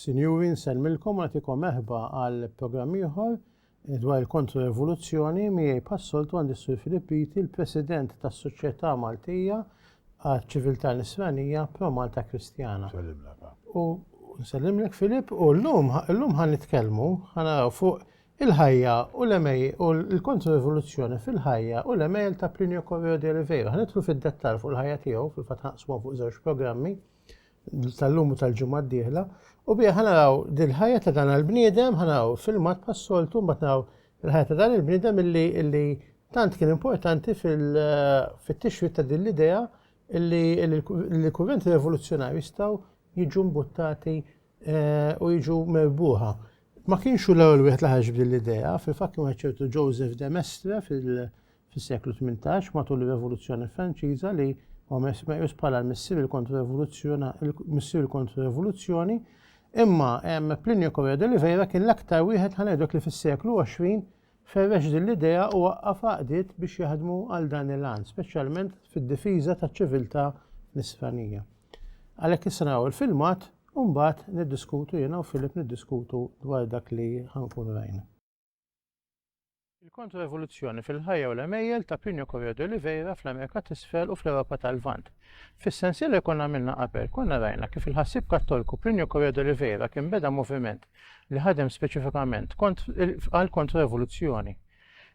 Sinjuri, nsellmilkom u nagħtikom merħba għal programm ieħor dwar il-kontra-revoluzzjoni miegħi passoltu għandi Sur Filippiti, il-President tas-Soċjetà Maltija għaċ-Ċiviltà Nisranija Pro Malta Kristjana. U nsellimlek Filipp, u llum ħan nitkellmu fuq il-ħajja u l-emej u l-kontra-revoluzzjoni fil-ħajja u l-emej ta' Plinio Corrêa de Oliveira. Ħanidħlu fid-dettall fuq il-ħajja tiegħu fil-fatt ħaqsmu fuq żewġ programmi tal-lum u tal-ġimgħa d-dieħla. U bija ħanaraw dil-ħajja ta' dan il-bniedem, ħanaraw filmat pas-soltu, mbagħad naraw il-ħajja ta' dan il-bniedem illi tant kien importanti fit-tixwit ta' din l-idea illi l-kurrenti rivoluzzjonari jistgħu jiġu mbuttati u jiġu merbuħa. Ma kienx l-ewwel wieħed li ħarġ b'din l-idea, fil-fatt kien ċertu Joseph de Maistre fis-seklu 18 matul ir-Rivoluzzjoni Franċiża li meqjus bħala l-missier il-kontra-revoluzzjoni, imma Plinio Corrêa de Oliveira kien l-aktar wieħed ħanejdok li fis-seklu 20 ferrex din l-idea u waqqaf għaqdiet biex jaħdmu għal dan il-għan, speċjalment fid-difiża taċ-ċiviltà nisranija. Għalhekk issa naraw il-filmat u mbagħad niddiskutu jiena u Filipp niddiskutu dwar dak li ħankunu rajna. Il-kontra-revoluzzjoni fil-ħajja u l-emejjel ta' Plinio Corrêa de Oliveira fl-Amerika t'isfel u fl-Ewropa tal-Lvant. Fis-sensiela li konna għamilna qabel, konna rajna kif il-ħassib Kattoliku Plinio Corrêa de Oliveira kien beda moviment li ħadem speċifikament għal kontra-revoluzzjoni.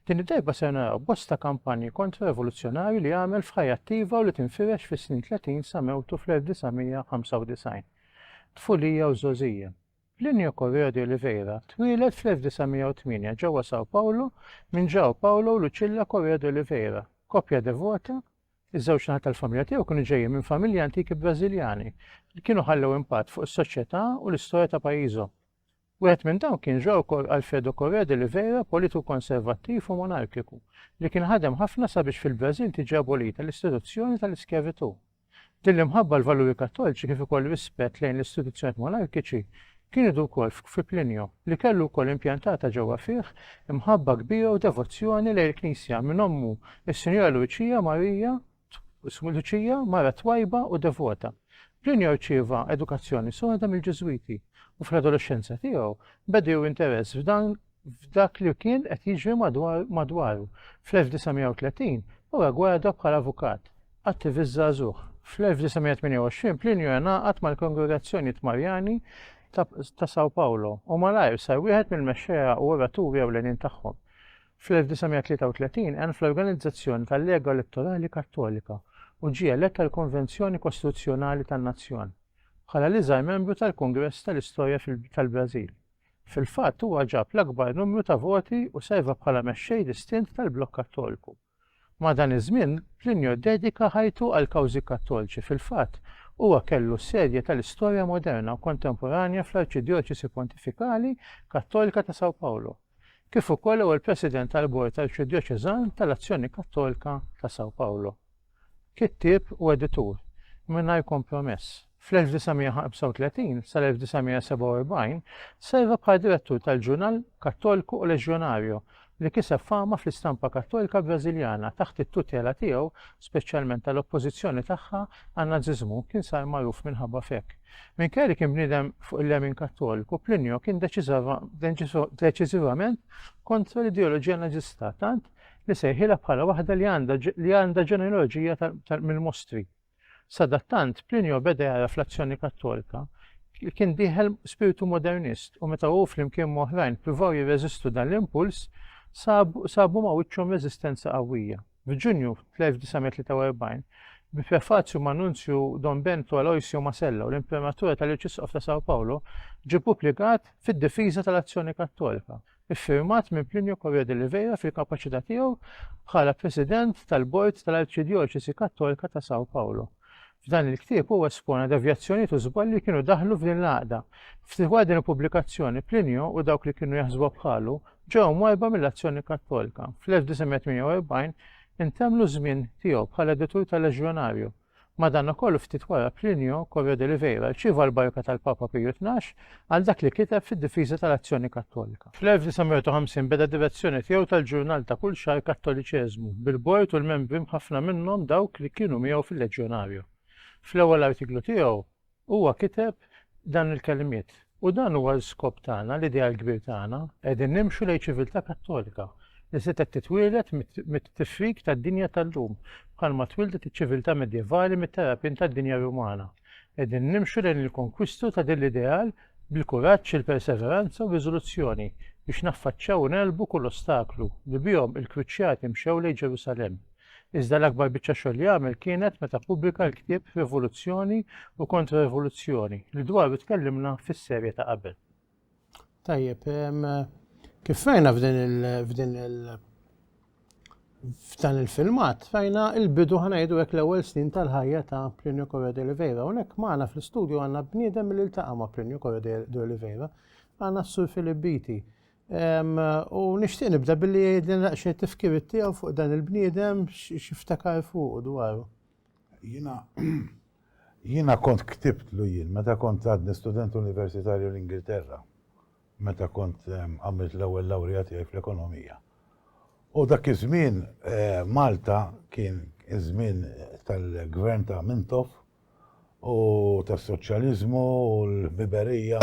Din id-darba se naraw bosta kampanji kontra-revoluzzjonari li għamel f'ħajja attiva u li tinfirex fis-snin 30 sa mewtu fl-1995. Tfulija u żożija. Plinio Corrêa de Oliveira twieled fl-1908 ġewwa São Paulo minn João Paulo Lucilla Corrêa de Oliveira, koppja devota. Iż-żewġ naħat tal-familja tiegħu kienu ġejjin minn familji antiki Brażiljani li kienu ħallew impatt fuq is-soċjetà u l-istorja ta' pajjiżhom. Wieħed minn dawn kien João Alfredo Corrêa de Oliveira, politiku konservattiv u monarkiku li kien ħadem ħafna sabiex fil-Brażil tiġi abolita l-istituzzjoni tal-iskjavitu. Din l-imħabba l-valuri kattoliċi kif ukoll rispett lejn l-istituzzjonijiet monarkiċi kien idu wkoll fi Plinio li kellu wkoll impjantata ġewwa fih imħabba kbira u devozzjoni lejn il-Knisja minn ommu is-Sinjora Luċija mara twajba u devota. Plinio rċieva edukazzjoni soda mill-Ġeżwiti u fl-adolescenza tiegħu beda interess f'dak li kien qed jiġri madwaru. Fl-1930 huwa gwada bħala avukat, attivist żagħżugħ. Fl-1928 Plinio ngħaqad mal-Kongregazzjoni Marjani ta' São Paulo u malajr sar wieħed mill-mexxejja u oraturi ewlenin tagħhom. Fl-1933 għan fl-organizzazzjoni tal-Lega Elettorali Kattolika u ġie elett tal-Konvenzjoni Kostituzzjonali tan-Nazzjon bħala l-iżgħar membru tal-Kungress tal-Istorja tal-Brażil. Fil-fatt huwa ġab l-akbar numru ta' voti u serva bħala mexxej distint tal-Blokk Kattoliku. Ma' dan iż-żmien Plinio dedika ħajtu għal kawżi kattoliċi. Fil-fatt huwa kellu serje tal-istorja moderna u kontemporanja fl-Arċidjoċesi Pontifikali Kattolika ta' São Paulo, kif ukoll huwa l-President tal-Bord Arċidjoċeżan tal-Azzjoni Kattolika ta' São Paulo. Kittieb u editur mingħajr kompromess. Fl-1935 sal-1947 serva bħal direttur tal-ġurnal Kattoliku u Leġjonarju li kiseb fama fl-istampa Kattolika Brażiljana taħt it-tutela tiegħu, speċjalment tal-oppożizzjoni tagħha għan-Naziżmu kien sar magħruf minħabba fekk. Minkejja kien bniedem fuq il-lemin Kattoliku, Plinio kien deċiżivament kontra l-ideoloġija naġista tant li sejħilha bħala waħda li għandha ġenealoġija mill-mostri. Sadattant Plinio beda jara fl-azzjoni Kattolika li kien dieħel spiritu modernist u meta hu flimkien oħrajn pruvaw jirreżistu dan l-impuls sabu ma' wiċċhom reżistenza qawwija. F'Ġunju fl-1943, bi prefazju ma' Nunzju Don Bento Aloisio Masella u l-Imprematura tal-Arċisqof ta' São Paulo ġie pubblikat fid-difiża tal-Azzjoni Kattolika, iffirmat minn Plinio Corrêa de Oliveira fil-kapaċità tiegħu bħala President tal-Bord tal-Arċidjoċesi Kattolika ta' São Paulo. F'dan il-ktieb huwa espona devjazzjonijiet u żballi kienu daħlu f'din l-għaqda. F'din il-pubblikazzjoni Plinio u dawk li kienu jaħsbu bħalu ġew mwarba mill-Azzjoni Kattolika. Fl-1948 intemlu żmien tiegħu bħala editur tal-Leġjonarju. Madankollu ftit wara Plinio Corrêa de Oliveira rċieva l-barka tal-Papa Piju XII għal dak li kiteb fid-difiża tal-Azzjoni Kattolika. Fl-1950 beda direzzjoni tiegħu tal-ġurnal ta' kull xahar Kattoliċeżmu bil-bord u l-membri ħafna minnhom dawk li kienu miegħu fil-Leġjonarju. Fl-ewwel artiklu tiegħu huwa kiteb dan il-kelmiet U dan huwa l-skop tagħna, l-ideal kbir tagħna, qegħdin nimxu lejn ċiviltà Kattolika li se titwieled mit-tifrik tad-dinja tal-lum bħalma twildet iċ-ċiviltà medjevali mit-terapin tad-dinja Rumana. Qegħdin nimxu lejn il-konkwistu ta' din l-ideal bil-kuraġġ, il-perseveranza u riżoluzzjoni biex naffaċċjaw u nelbu kull ostaklu li bihom il-kruċjati mxew lejn Ġerusalemm. Iżda l-akbar biċċa xogħol li għamel kienet meta ppubblika l-ktieb Rivoluzzjoni u Kontra-Rivoluzzjoni li dwaru tkellimna fis-serje ta' qabel. Tajjeb, kif fejna f'dan il-filmat, fejna il-bidu ħanajdu hekk l-ewwel snin tal-ħajja ta' Plinio Correa de Oliveira. Hawnhekk magħna fl-istudju għandna bniedem li iltaqa' ma' Plinio Correa de Oliveira, għandna s-Sur Filip Biti. U nixtieq nibda billi jgħidilna xejn tifkir tiegħu fuq dan il-bniedem x'iftakar fuq dwaru. Jiena kont ktibtlu jien meta kont għadni student universitarju l-Ingilterra, meta kont għamilt l-ewwel lawrija tiegħi fl-ekonomija. U dak iż-żmien Malta kien iż-żmien tal-gvern ta' Mintoff u tas-soċjaliżmu u l-biberija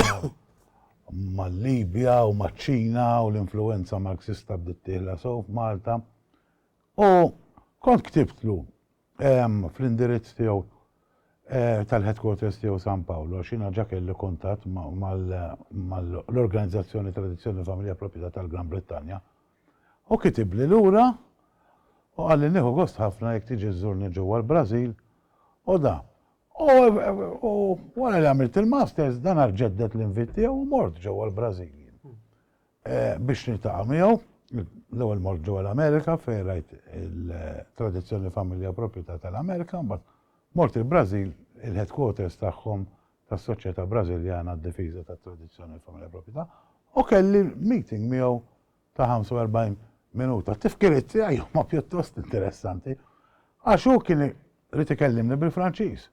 mal-Libja u maċ-Ċina u l-influenza marxista bdiet tieħla sew f'Malta. U kont ktibtlu fl-indirizz tiegħu tal-headquarters tiegħu San Paolo għax jiena ġa kelli kuntatt mal-Organizzazzjoni Tradizzjoni Familja Proprjetà tal-Gran Brittanja. U kitib li lura u qal li nieħu gost ħafna jekk tiġi żżurni ġewwa l-Brażil u da. U wara li għamilt il-masters dan ġeddet l-invit tiegħu u mort ġewwa l-Brażil biex niltaqa' miegħu. L-ewwel mort ġewwa l-Amerika fejn rajt il-Tradizzjoni Familja Proprjetà tal-Amerika, mbagħad mort il-Brażil il-headquarters tagħhom tas-Soċjetà Brażiljana d-Difiża tat-Tradizzjoni Familja Proprjetà u kelli meeting miegħu ta' 45 minuta. Tifkiriet tiegħi huma pjuttost interessanti għax hu kien rid ikellimni bil-Franċiż.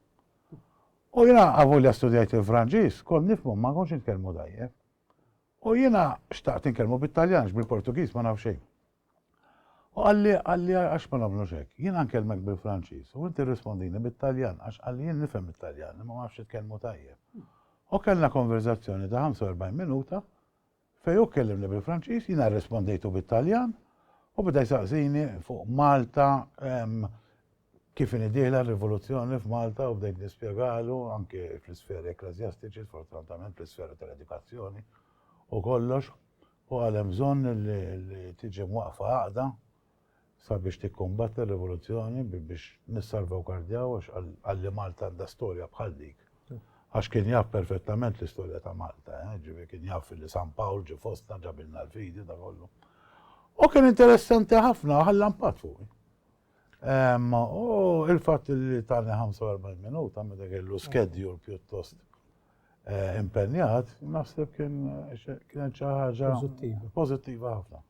U jiena għavolja studjajt il-Franċiż, kont nifhmu ma kontx nitkellmu dajjeb. U jiena xtaqt nitkellmu bit-Taljan, bil-Portugiż ma nafx xejn. U għalli għax ma nagħmlux hekk, jiena nkellmek bil-Franċiż u inti rrispondini bit-Taljan għax għalli jien nifhem it-Taljan, ma nafx nitkellmu tajjeb. U kellna konverzazzjoni ta' 45 minuta fejn hu kellimni bil-Franċiż, jiena rrispondejtu bit-Taljan u beda jsaqsini fuq Malta kif inidieħla r-rivoluzzjoni f'Malta u bdejt nispjegalu anke fl-isferi ekklesjastiċi, sfortunatament fl-isfera tal-edukazzjoni u kollox, u għalem bżonn li tiġi mwaqfa għaqda sabiex tikkombatta r-rivoluzzjoni biex nissalvagwardjaw għax għalli Malta għandha storja bħal dik. Għax kien jaf perfettament l-istorja ta' Malta, ġifi kien jaf li San Pawl ġi fostna ġabilna l-fidi da kollu. U kien interessanti ħafna ħalla impatt fuqi. U il-fatt li tani 45 minuta meta kellu schedule pjuttost impenjat, naħseb kienet xi ħaġa pożittiva ħafna.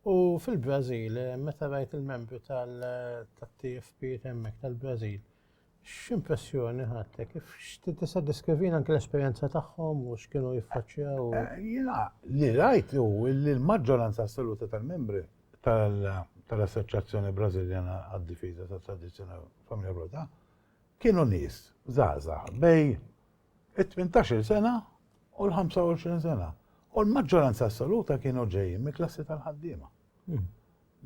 U fil-Brażil, meta rajt il-membru tal-TFP hemmhekk tal-Brażil, x'impressjoni ħadtek? Kif tista' deskrivilna anke l-esperjenza tagħhom u x'kienu jiffaċċjaw? Jiena li rajt hu li l-maġġoranza assoluta tal-membri tal-Assoċjazzjoni Brażiljana għad-Difiża tat-Tradizzjoni Familja Proprjetà kienu nies żgħażagħ bej it-18 sena u l-25 sena. U l-maġġoranza assoluta kienu ġejjin mill-klassi tal-ħaddiema.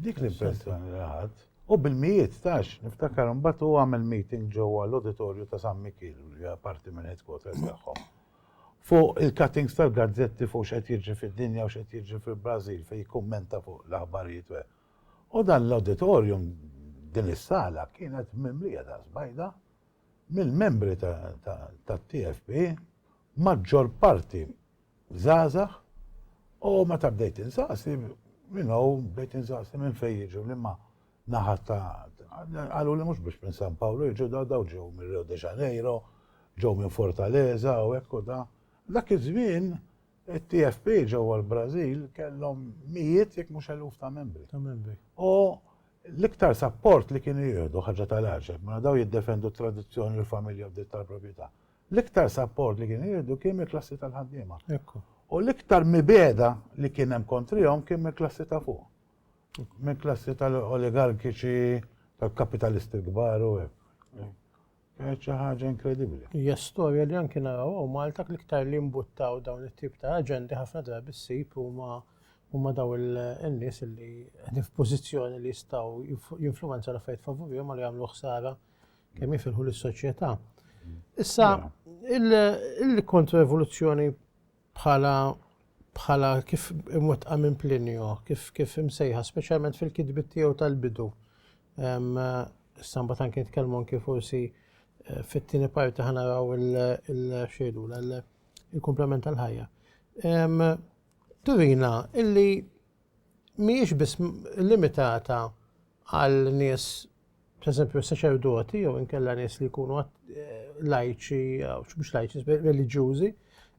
Dik l-impressjoni li ħadd. U bil-mijiet tax, niftakar mbagħad u għamel meeting ġewwa l-auditorju ta' San Michel li hija parti minn headquarters tagħhom. Fuq il-cuttings tal-gazzetti fuq x'qed jiġri fid-dinja u x'qed jiġri fil-Brażil fejn jikkummenta fuq l-aħbarijiet. U dan l-auditorium din is-sala kienet mimlija ta' żbajda mill-membri tat-TFP, maġġor parti żgħażagħ u meta bdejt insaqsi bdejt insaqsi minn fejn jiġu li ma naħat qalu li mhux biex minn San Paolo jiġu daw ġew minn Rio de Janeiro, ġew minn Fortaleza u hekk u da. Dak iż-żmien it-TFP ġewwa l-Brażil kellhom mijiet jekk mhux eluf ta' membri. U l-iktar support li kienu jieħdu ħaġa tal-għaġeb, ma daw jiddefendu t-tradizzjoni u l-familja u d-dritt tal-proprjetà. L-iktar support li kienu jieħdu kien mill-klassi tal-ħaddiema. U l-iktar mibeda li kien hemm kontrihom kien mill-klassi ta' fuq. Mill-klassi tal-oligarkiċi, tal-kapitalisti kbar u hekk. Kienet xi ħaġa inkredibbli. Hija storja li anke naraw Malta l-iktar li mbuttaw dawn it-tip ta' aġendi ħafna drabi ssib huma daw il-nies li qegħdin f'pożizzjoni li jistgħu jinfluwenza l-affarijiet favorihom ma li jagħmlu ħsara kemm jifilħu lis-soċjetà. Issa il-kontraevoluzzjoni bħala kif imwettqa minn Plinio, kif imsejħa, speċjalment fil-kitbiet tiegħu tal-bidu. Issa mbagħad anke nitkellmu anke forsi fit-tieni parti ħanaraw il-xejdu il-komplement tal-ħajja. Turina illi mhijiex biss limitata għal nies pereżempju saċerdoti jew inkella nies li jkunu lajċi mhux lajċi reliġjużi,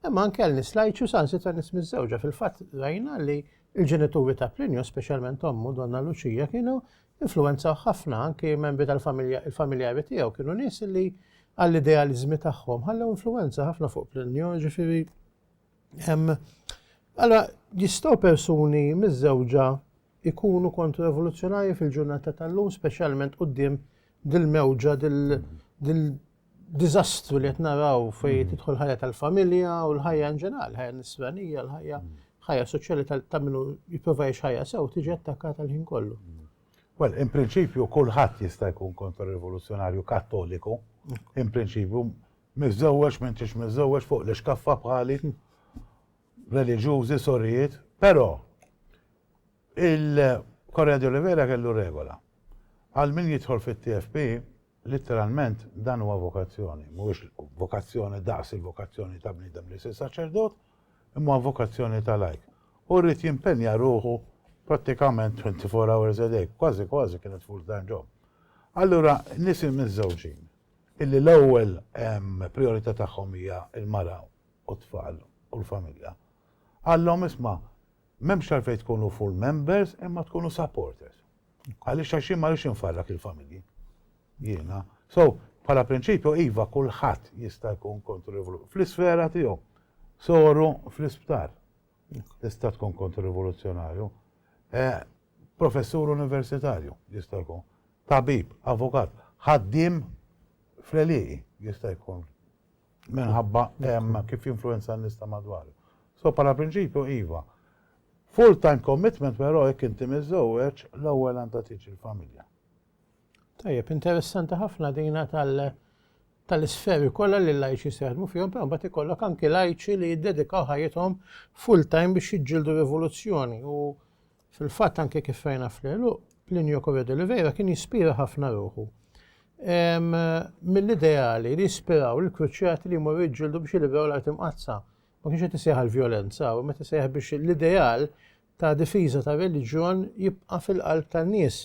imma anke għal nies lajċi u sansitra nies miż-żewġa. Fil-fatt rajna li l-ġenituri ta' Plinio, speċjalment ommu Donna Luċija, kienu influenzaw ħafna anke membri tal-familjari tiegħu kienu nies li għall-idealizmi tagħhom ħallew influenza ħafna fuq Plinio, ġifieri. Allora jistgħu persuni miż-żewġa ikunu kontrarevoluzzjonarji fil-ġurnata tal-lum, speċjalment quddiem dil-mewġa dil-diżastru li qed naraw fejn tidħol ħajja tal-familja u l-ħajja in ġenerali, ħajja nisranija, l-ħajja soċjali ta' minnu jipprova jgħix ħajja sew tiġi attakkata l-ħin kollu. Well, in prinċipju kulħadd jista' jkun kontrarivoluzzjonarju kattoliku. In prinċipju miżżewweġ m'intix miżżewweġ fuq l-iskaffa bħali reliġjużi sorijiet, però il-Correa de Oliveira kellu regola. Għal min jidħol fit-TFP, literalment dan huwa vokazzjoni, mhuwiex vokazzjoni daqs il-vokazzjoni ta' bniedem li jsir saċerdot, imma vokazzjoni ta' lajk. U rrid jimpenja ruħu prattikament 24 hours a day, kważi kienet full-time job. Allura, nies miż-żewġin, illi l-ewwel priorità tagħhom hija l-mara u t-tfal u l-familja. Għallhom isma' m'hemmx għalfejn tkunu full members imma tkunu supporters. Għaliex għaxin ma rridx infarrak il-familji. Jiena. So, bħala prinċipju iva kulħadd jista' jkun kontrarivoluzzjonarju. Fl-isfera tiegħu, soru fl-isptar tista' tkun kontrarivoluzzjonarju. Professur universitarju jista' jkun. Tabib, avukat, ħaddiem fl-eliqi jista' jkun. Minħabba kif influenza n-nies ta' madwaru. So, bħala prinċipju iva. Full-time commitment, però jekk inti miżżewweġ, l-ewwel għandha tiġi l-familja. Tajjeb, interessanti ħafna dina tal-isferi kollha li l-lajċi seħdmu fihom, però mbagħad ikollok anke lajċi li jiddedikaw ħajjithom full-time biex jiġġieldu rivoluzzjoni. U fil-fatt anke kif rajna fl-għeluq, Plinio Correa de Oliveira kien jispira ħafna ruħu. Mill-ideali li jispiraw il-kruċjati li jmorru jiġġieldu biex jiliberaw l-art imqazza. Ma kienx qed isejħa l-vjolenza, u meta isejħa biex l-ideal ta' difiża ta' reliġjon jibqa' fil-qalb tan-nies.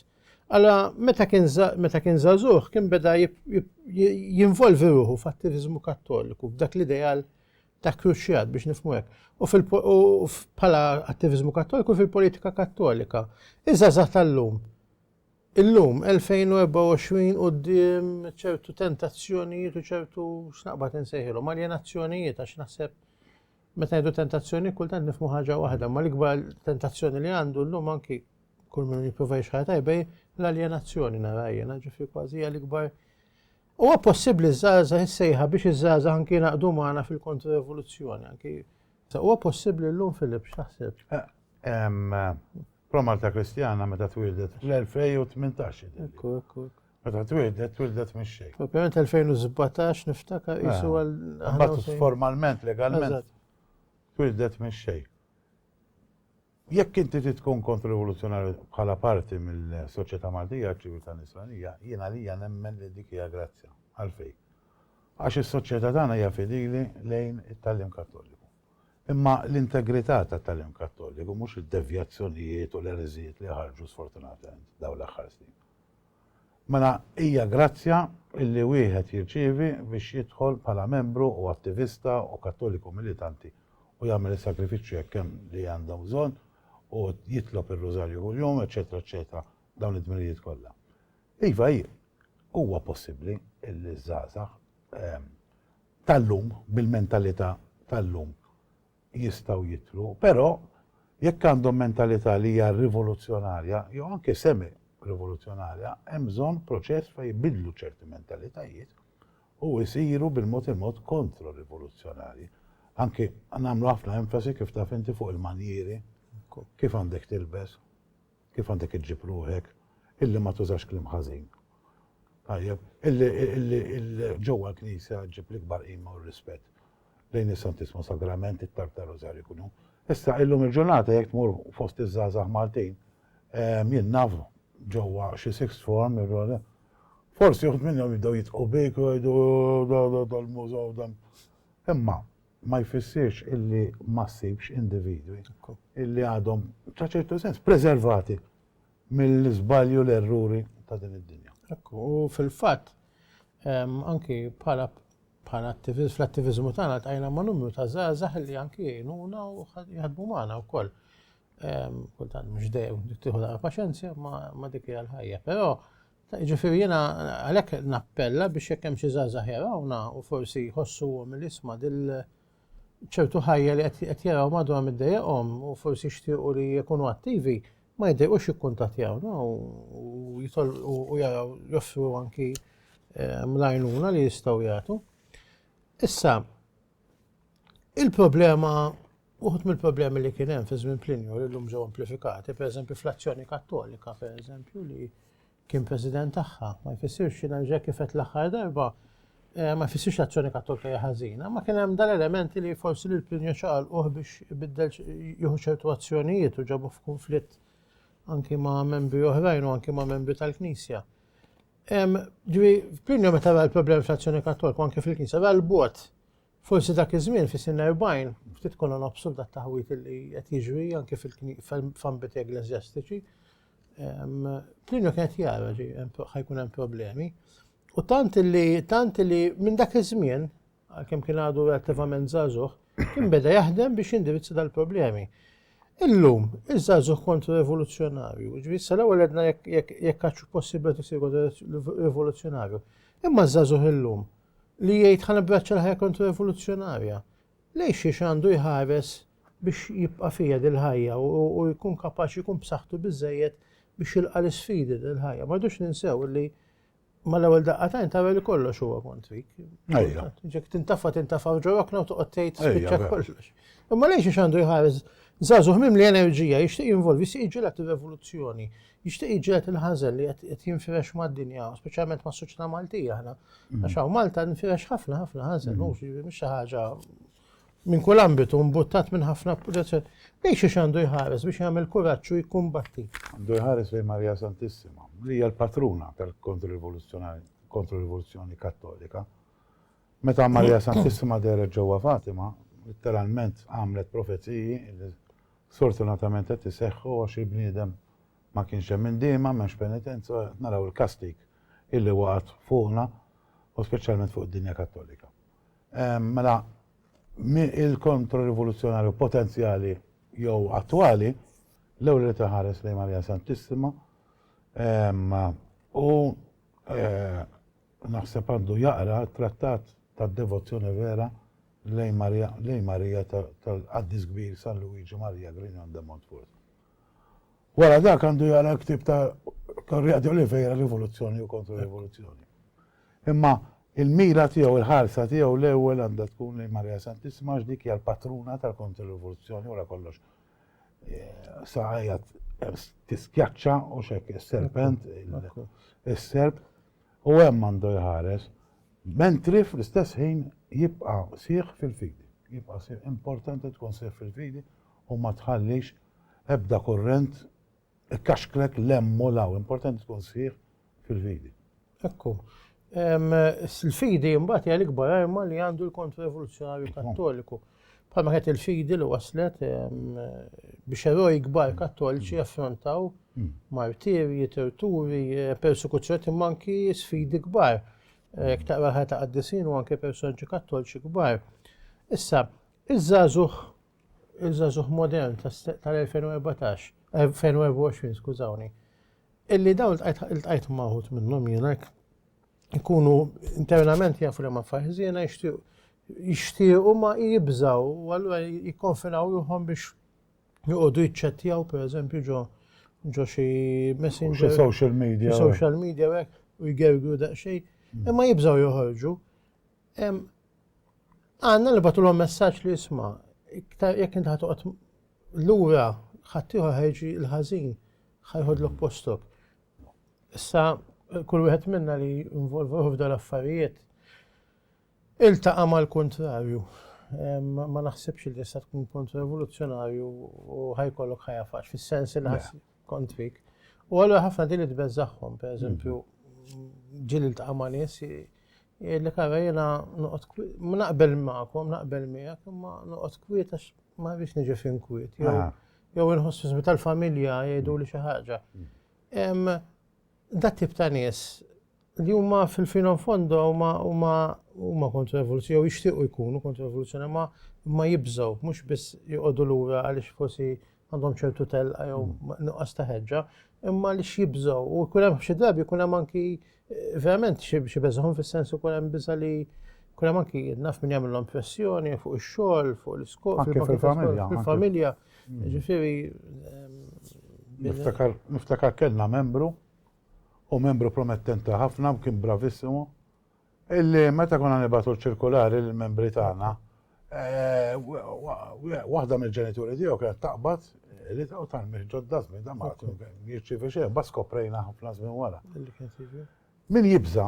Allora meta kien żagħżugħ kien beda jinvolvi ruħu f'attiviżmu kattoliku, f'dak l-ideal ta' kruċjat biex nifhmu hekk. U bħala attiviżmu kattoliku fil-politika kattolika. Iż-żagħżagħ tal-lum. Illum 2024 quddiem ċertu tentazzjonijiet u ċertu x'naqbad insejħilhom aljenazzjonijiet għax naħseb meta jgħidu tentazzjoni kultant nifhmu ħaġa waħda, ma l-ikbar tentazzjoni li għandu llum anki kull min jipprova jgħix ħajja tajba l-aljenazzjoni narajjena, ġifieri kważi hija l-ikbar. Huwa possibbli żgħażagħ issejħa biex iż-żgħażagħ anki jingħaqdu magħna fil-kontrarevoluzzjoni anki. Huwa possibbli llum Filip x'taħseb? Pro-Malta Kristjana meta twildet fl-2018. Ekku. Meta twildet mix-xejn. Propjament 2017 niftakar qisu għal. Mbagħad formalment, legalment, twildet mix-xejn. Jekk inti tkun kontrarivoluzzjonarju bħala parti mill-soċjetà Maltija ċiviltà Nisranija, jiena li nemmen li dik hija grazzja għalfejn. Għax is-soċjetà tagħna hija fidili lejn it-tagħlim Kattoliku. Imma l-integrità tat-tagħlim Kattoliku mhux id-devjazzjonijiet u l-ereżijiet li ħarġu sfortunatament dawn l-aħħar snin. Mela hija grazzja illi wieħed jirċievi biex jidħol bħala membru u attivista u kattoliku militanti u jagħmel is-sakrifiċċju hekk hemm li għandhom bżonn u jitlob ir-Rożarju kuljum, eċetera, dawn id-dmirijiet kollha. Iva huwa possibbli illi żgħażagħ tal-lum bil-mentalità tal-lum jistgħu jitlu, però jekk għandhom mentalità li hija rivoluzzjonarja jew anke semi rivoluzzjonarja, hemm bżonn proċess fejn jbidlu ċerti mentalitajiet u jisiru il-mod kontro-rivoluzzjonari. Anki nagħmlu ħafna enfasi kif taf inti fuq il-manjieri, kif għandek tilbes, kif għandek iġġib ruħek, illi ma tużax klim ħażin. Tajjeb, illi ġewwa l-Knisja ġib l-ikbar qima u rispett lejn is-Santismu Sagrament, it-Tartar Rożarju kunu. Issa illum il-ġurnata jekk tmur fost iż-żgħażagħ Maltin, jien naf ġewwa xi sixth form forsi joħod minnhom jibdew jitqu bik u jgħidu dal-mużew dan. Imma ma jfissirx illi ma ssibx individwi illi għadhom ta' ċertu sens preservati mill-żbalju l-erruri ta' din id-dinja. U fil-fatt anki bħala fl-attivizmu tagħna tajna ma' numru ta' żgħażagħ li anki jgħinuna u jaħdmu magħna wkoll. Kultant mhux dejjem tieħu daqqa paċenzja ma' dik hija l-ħajja. Però ġifieri jiena għalhekk nappella biex jekk hemm xi żgħażagħ jarawna u forsi jħossuhom mill-isma' ċertu ħajja li qed jaraw madwar middejjaqhom u forsi jixtiequ li jkunu attivi ma jdejqux jikkuntattjawna u jaraw joffru anki mlajnuna li jistgħu jagħtu. Issa, il-problema, uħut mill-problemi li kien hemm fi żmien Plinju li llum ġew amplifikati, pereżempju fl-Azzjoni Kattolika, pereżempju li kien president tagħha, ma jfissirx jiena ġej kif qed l-aħħar darba, ma jfissirx l-Azzjoni Kattolika hija ħażina, ma kien hemm dal-elementi li forsi lil Plinju ċaqalquh biex ibiddel jieħu ċertu azzjonijiet u ġabu f'kunflitt anki ma' membri oħrajn u anki ma' membri tal-Knisja. Plinju meta ra l-problemi fl-Azzjoni Kattolika anke fil-Knisja ra l-bot. Forsi dak iż-żmien fis-sin 40 ftit konna nobsu dak taħwit li qed jiġri anke f'ambiti ekklesjastiċi. Plinju kienet jara ħajkun hemm problemi. U tant li minn dak iż-żmien għalkemm kien għadu relattivament żagħżugħ, kien beda jaħdem biex jindirizza dal-problemi. Illum, iż-żagħżugħ kontra-rivoluzzjonarju, ġifieri l-ewwel għedna jekk għadx possibbli tisir rivoluzzjonarju. Imma żagħżugħ illum li jgħid ħa nibbraċċa l-ħajja kontra-rivoluzzjonarja. Lejn xiex għandu jħares biex jibqa' fija dil-ħajja u jkun kapaċi jkun b'saħħtu biżżejjed biex jilqa' l-isfidi dil-ħajja. Ma rridux ninsew li mal-ewwel daqqatajn tara li kollox huwa kontrik. Ġek tintafa' ġorokna u toqgħod tgħid spiċċa kollox. Imma lejn xiex għandu jħares żagħżugħ mimli enerġija jixtieq jinvolvi jixtieq jiġġieled ir-revoluzzjoni, jixtieq jiġġieled il-ħażen li qed jinfirex mad-dinja, speċjalment mas-soċjetà Maltija aħna. Għax hawn Malta nfirex ħafna ħażen, mhux xi ħaġa minn kull ambitu mbuttat minn ħafna protezzjoni. Lejn xiex għandu jħares biex jagħmel kuraġġ u jkumbatti. Għandu jħares lejn Marija Santissima, li hija l-patruna tal-kontririvoluzzjoni Kattolika. Meta Marija Santissima deret ġewwa Fatima, literalment għamlet profeziji li sfortunatament qed iseħħu għax il-bniedem ma kienx hemm indiema, m'hemmx penitenza, naraw il-kastik illi waqgħet fuqna u speċjalment fuq id-dinja Kattolika. Mela il-kontrarivoluzzjonarju potenzjali jew attwali l-ewwel li taħares lejn Marija Santissima u naħseb għandu jaqra t-trattat tad-devozzjoni vera lejn Marija tal-Qaddis Kbir San Luigi Maria Grignon de Montfort. Wara dak għandu jara ktib ta' Correa de Oliveira rivoluzzjoni u kontrarivoluzzjoni. Imma il-mira tiegħu il-ħarsa tiegħu l-ewwel għandha tkun lejn Marija Santissima għax dik hija l-patruna tal-kontrarivoluzzjoni wara kollox. Saħajja tiskjaċċa u xekk is-serpent, is-serp u hemm għandu jħares. Mentri fl-istess ħin jibqa' sieħ fil-fidi. Jibqa' sieħ importanti tkun sieħ fil-fidi u ma tħallix ebda kurrent ikkaxklek lemmu law. Importanti tkun sieħ fil-fidi. Ekku. Il-fidi mbagħad hija l-ikbar arma li għandu l-kontrarivoluzzjonarju Kattoliku. Bħalma kienet il-fidi li waslet biex eroj kbar Kattoliċi jaffrontaw martirji, torturi, persekuzzjoni imma anki sfidi kbar. Taqra ħata qaddisin u anke personaġġi Kattoliċi kbar. Issa, il-żagħżugħ modern tal-2014, 2024, skużawni, illi dawn il-tqajt maħut minnhom jiena ikunu internament jafu li ma faħżiena jixtiequ ma jibżaw u allura jikkonfinaw ruħhom biex joqogħdu jiċċettjaw pereżempju ġo xi messenger. Social media. Social media u jgergru daqsxejn. Imma jibżaw joħorġu. Għanna li batu l-għom messaċ li jisma, jek inti ħatuqot l-ura ħattiħu ħajġi l-ħazin, ħajħod l-postok. Issa, kull wieħed minna li involvu f'dal affarijiet iltaqa' mal-kontrarju. Ma naħsibx li jista' tkun punt rivoluzzjonarju u ħajkollok ħajja faċ, fis-sens li kont fik. U għallu ħafna din li tbeżżaħħom, pereżempju, ġieli iltaqa' ma' nies li kara jiena noqgħod naqbel magħkom, naqbel miegħek, imma noqgħod kwiet għax ma biex niġi fin kwiet. Jew inħoss fi tal-familja jgħidu li xi ħaġa. Dat tip ta' nies li huma fil-finon fondo huma kontra rivoluzzjoni, jew jixtiequ jkunu kontra rivoluzzjoni, ma jibżgħu, mhux biss joqogħdu lura għaliex forsi għandhom ċertu telqa jew nuqqas ta' ħeġġa, imma li jibżgħu. U jkun hemm xi drabi jkun hemm anki verament xi beżgħuhom fis-sens ukoll hemm biża' li jkun hemm anki naf min jagħmilhom pressjoni fuq ix-xogħol, fuq l-iskola, fil-familja. Ġifieri niftakar kellna membru u membru promettenti ħafna kien bravissimu illi meta konna nibgħatu l-ċirkolari lill-membri tagħna waħda mill-ġenituri tiegħu kienet taqbad li taqgħu tal-mih ġodda żmien da ma jirċievi xejn, bas skoprejna ħafna żmien wara. Min jibża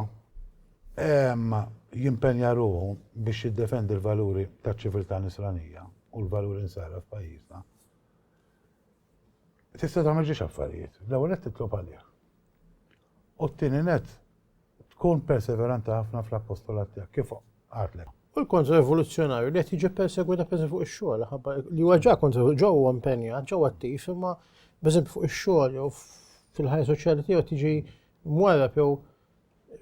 jimpenja ruħu biex jiddefendi l-valuri taċ-ċiviltà nisranija u l-valuri nsara f'pajjiżna. Tista' tagħmel ġiex affarijiet, l-ewwel qed titlob għalih. U t-tieni net tkun perseveranti ħafna fl-appostolat tiegħek kif għadlek. U l-kontra-rivoluzzjonarju li qed jiġi persegwita fuq ix-xogħol, li huwa ġa ġewwa impenjat, ġewwa attiv, imma pereżempju fuq ix-xogħol jew fil-ħajja soċjali tiegħu tiġi mwarrab jew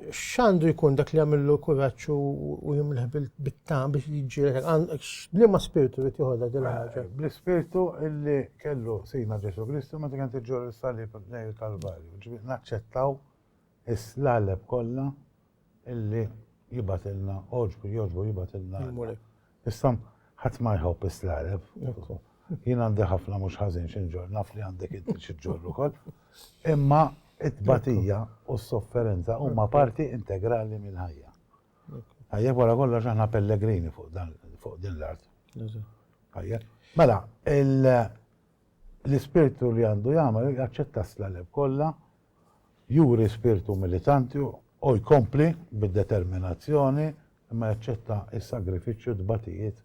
x'għandu jkun dak li jagħmillu kuraġġ u jimleħ bit-tam biex jiġġieled bliema spiritu li tieħodha din ħaġa. Bl-ispirtu illi kellu Sina Ġesu Kristu meta kien tiġġor is-salib lejn il-Kalvarju. Ġifieri naċċettaw is-slaleb kollha illi jibatilna jogħġbu jibatilna. Issa ħadd ma jħobb is-slaleb. Jien għandi ħafna mhux ħażin xi nġor, naf li għandek inti xi ġġorr ukoll. Imma it-tbatija u s-sofferenza huma parti integrali minn ħajja. Ħajja wara kollox aħna pellegrini fuq din l-art. Ħajja. Mela, l-ispirtu li għandu jagħmel jaċċetta s-slaleb kollha, juri spiritu militanti u jkompli bid-determinazzjoni imma jaċċetta s-sagrifiċċju tbatijiet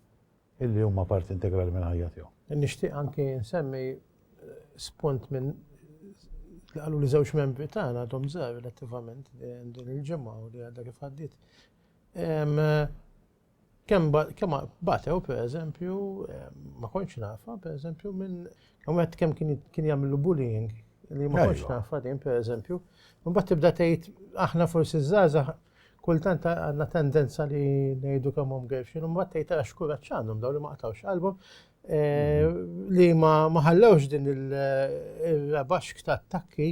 illi huma parti integrali minn ħajja tiegħu. Nixtieq anke nsemmi spunt minn għallu li żewġ membri tagħna għadhom żgħar relattivament din il-ġimgħa u li għadha kif għaddiet. Kemm batew pereżempju, ma kontx nafa pereżempju minn wieħed kemm kien jagħmlu bullying li ma kontx nafa din pereżempju. Mbagħad tibda tgħid aħna forsi żgħażagħ kultant għandna tendenza li ngħidu kemm hum għerfxin u mbagħad tgħid ara xkuraġġ għandhom dawn li ma qatawx qalbhom li ma ħallewx din il-rabaxk ta' attakki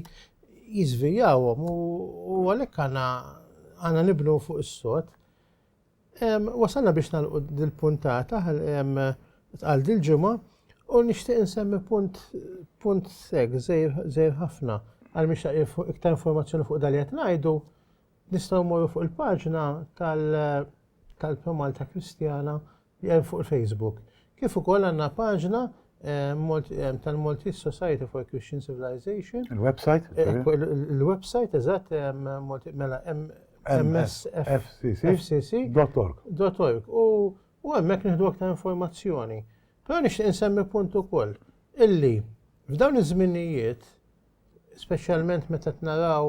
jizvijawhom u għalhekk għandna nibnu fuq is-sod. Wasalna biex nagħlqu dil-puntata għal dil-ġimgħa u nixtieq insemmi punt seg żgħir ħafna għal miex iktar informazzjoni fuq dan li qed ngħidu nistgħu mmorru fuq il-paġna tal-Malta Kristjana fuq il-Facebook. Kif ukoll għandna paġna tal-Maltese Society for Christian Civilization. Il-website? Il-website eżatt mela msfcc.org. U hemmhekk nieħdu aktar informazzjoni. Però nixtieq insemmi punt ukoll illi f'dawn iż-żminijiet, speċjalment meta naraw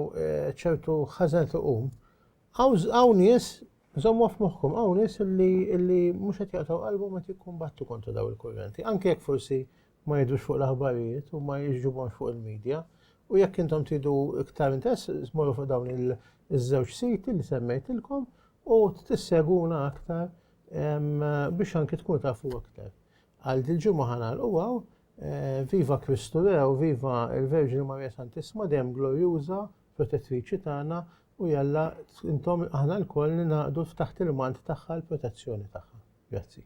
ċertu ħażen tuqum, hawn nies żommu f'moħħkom hawn nies illi mhux qed jaqtaw qalbhom meta jikkumbattu kontra dawn il-kurrenti. Anke jekk forsi ma jgħidux fuq l-aħbarijiet u ma jiġġubhomx fuq il-medja. U jekk intom tridu iktar interess, smorru fuq dawn iż-żewġ siti li semmejtilkom u tisseguna aktar biex anke tkun tafu aktar. Għal dil-ġimgħa ħanagħlqu Viva Kristu Rew, viva il-Verġini Marija Santissima, dejjem glorjuża, protettriċi tagħna u jalla intom aħna l-koll ninaqdu taħt il-mant tagħha l-protezzjoni tagħha. Grazzi.